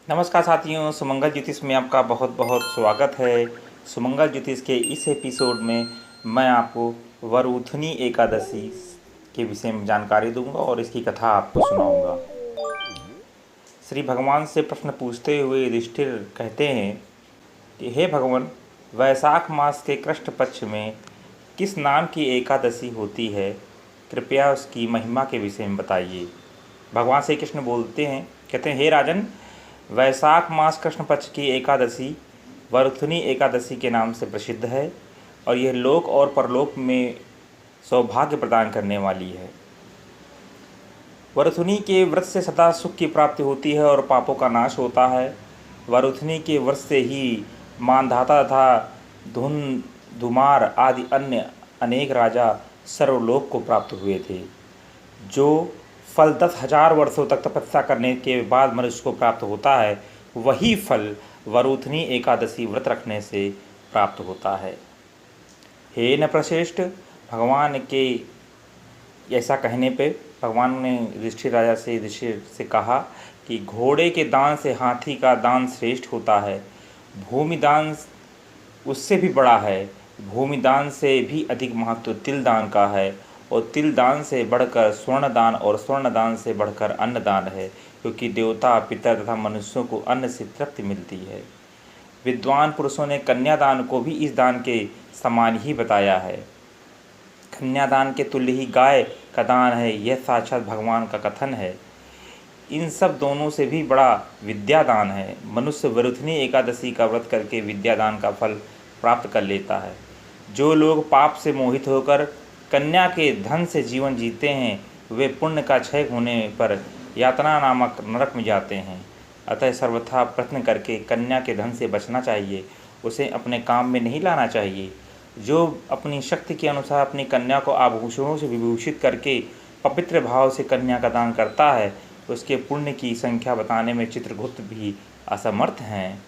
नमस्कार साथियों, सुमंगल ज्योतिष में आपका बहुत बहुत स्वागत है। सुमंगल ज्योतिष के इस एपिसोड में मैं आपको वरूथनी एकादशी के विषय में जानकारी दूंगा और इसकी कथा आपको सुनाऊंगा। श्री भगवान से प्रश्न पूछते हुए युधिष्ठिर कहते हैं कि हे भगवान, वैशाख मास के कृष्ण पक्ष में किस नाम की एकादशी होती है? कृपया उसकी महिमा के विषय में बताइए। भगवान श्री कृष्ण बोलते हैं, कहते हैं, हे राजन, वैशाख मास कृष्ण पक्ष की एकादशी वरूथनी एकादशी के नाम से प्रसिद्ध है और यह लोक और परलोक में सौभाग्य प्रदान करने वाली है। वरूथनी के व्रत से सदा सुख की प्राप्ति होती है और पापों का नाश होता है। वरूथनी के व्रत से ही मानधाता तथा धुमार आदि अन्य अनेक राजा सर्वलोक को प्राप्त हुए थे। जो फल 10,000 वर्षों तक तपस्या करने के बाद मनुष्य को प्राप्त होता है, वही फल वरूथनी एकादशी व्रत रखने से प्राप्त होता है। हे नृपश्रेष्ठ, भगवान के ऐसा कहने पे भगवान ने युधिष्ठिर से कहा कि घोड़े के दान से हाथी का दान श्रेष्ठ होता है। भूमि दान उससे भी बड़ा है। भूमि दान से भी अधिक महत्व तिल दान का है और तिल दान से बढ़कर स्वर्ण दान और स्वर्ण दान से बढ़कर अन्न दान है, क्योंकि देवता, पितर तथा मनुष्यों को अन्न से तृप्ति मिलती है। विद्वान पुरुषों ने कन्यादान को भी इस दान के समान ही बताया है। कन्यादान के तुल्य ही गाय का दान है, यह साक्षात भगवान का कथन है। इन सब दोनों से भी बड़ा विद्यादान है। मनुष्य वरूथनी एकादशी का व्रत करके विद्यादान का फल प्राप्त कर लेता है। जो लोग पाप से मोहित होकर कन्या के धन से जीवन जीते हैं, वे पुण्य का क्षय होने पर यातना नामक नरक में जाते हैं। अतः सर्वथा प्रयत्न करके कन्या के धन से बचना चाहिए, उसे अपने काम में नहीं लाना चाहिए। जो अपनी शक्ति के अनुसार अपनी कन्या को आभूषणों से विभूषित करके पवित्र भाव से कन्या का दान करता है, उसके पुण्य की संख्या बताने में चित्रगुप्त भी असमर्थ हैं।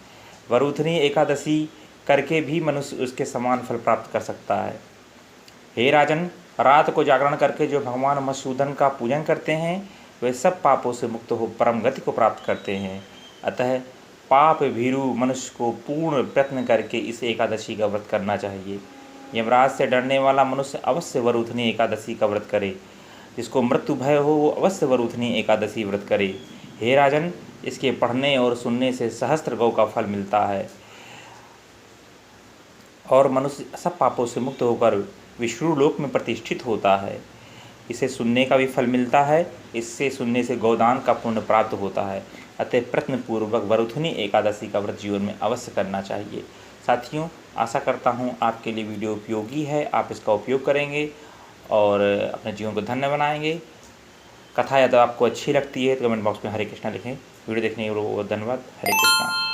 वरूथनी एकादशी करके भी मनुष्य उसके समान फल प्राप्त कर सकता है। हे राजन, रात को जागरण करके जो भगवान मधुसूदन का पूजन करते हैं, वे सब पापों से मुक्त हो परम गति को प्राप्त करते हैं। अतः पाप भीरु मनुष्य को पूर्ण प्रयत्न करके इस एकादशी का व्रत करना चाहिए। यमराज से डरने वाला मनुष्य अवश्य वरूथनी एकादशी का व्रत करे। जिसको मृत्यु भय हो, वो अवश्य वरूथनी एकादशी व्रत करे। हे राजन, इसके पढ़ने और सुनने से सहस्त्र गौ का फल मिलता है और मनुष्य सब पापों से मुक्त होकर विष्णु लोक में प्रतिष्ठित होता है। इसे सुनने का भी फल मिलता है। इससे सुनने से गौदान का पुण्य प्राप्त होता है। अतः प्रयत्नपूर्वक वरूथनी एकादशी का व्रत जीवन में अवश्य करना चाहिए। साथियों, आशा करता हूँ आपके लिए वीडियो उपयोगी है, आप इसका उपयोग करेंगे और अपने जीवन को धन्य बनाएंगे। कथा यदि आपको अच्छी लगती है तो कमेंट बॉक्स में हरे कृष्णा लिखें। वीडियो देखने के लिए धन्यवाद। हरे कृष्णा।